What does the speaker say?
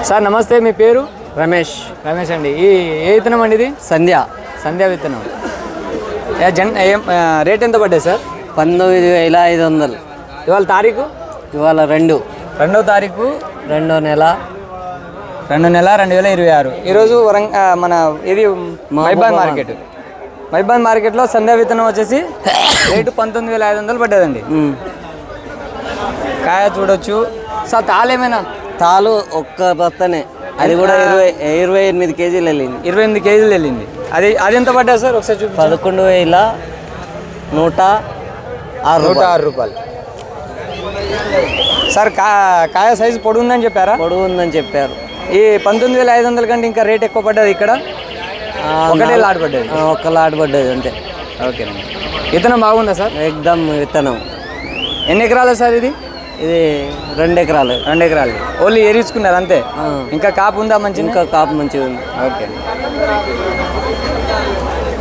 Sir నమస్తే, మీ పేరు? రమేష్. రమేష్ అండి. ఏ విత్తనం అండి ఇది? సంధ్యా విత్తనం. రేట్ ఎంత పడ్డాయి సార్? 19,500. ఇవాళ తారీఖు? ఇవాళ 2వ తారీఖు 2వ నెల 2026. ఈరోజు మన ఇది మైబాద్ మార్కెట్లో సంధ్యా విత్తనం వచ్చేసి రేటు 19,500 పడ్డదండి. కాయ చూడొచ్చు సార్. తాళేమైనా? తాలు ఒక్క బత్తనే, అది కూడా 28 కేజీలు వెళ్ళింది. 28 కేజీలు వెళ్ళింది. అది ఎంత పడ్డా సార్ ఒకసారి చూపి. 11,106 రూపాయలు. సార్ కాయ సైజు పొడుగుందని చెప్పారా? పొడుగుందని చెప్పారు. ఈ 19,500 కంటే ఇంకా రేట్ ఎక్కువ పడ్డది ఇక్కడ? ఒకటే లాట్ పడ్డది? ఒక్క లాట్ పడ్డది అంతే. ఓకేనండి. విత్తనం బాగుందా సార్? ఎక్దమ్ విత్తనం. ఎన్ని ఎకరాలు సార్ ఇది? ఇది 2 ఎకరాలు. 2 ఎకరాలు ఓన్లీ ఏరించుకున్నారు అంతే? ఇంకా కాపు ఉందా? మంచి ఇంకా కాపు మంచిగా ఉంది. ఓకే.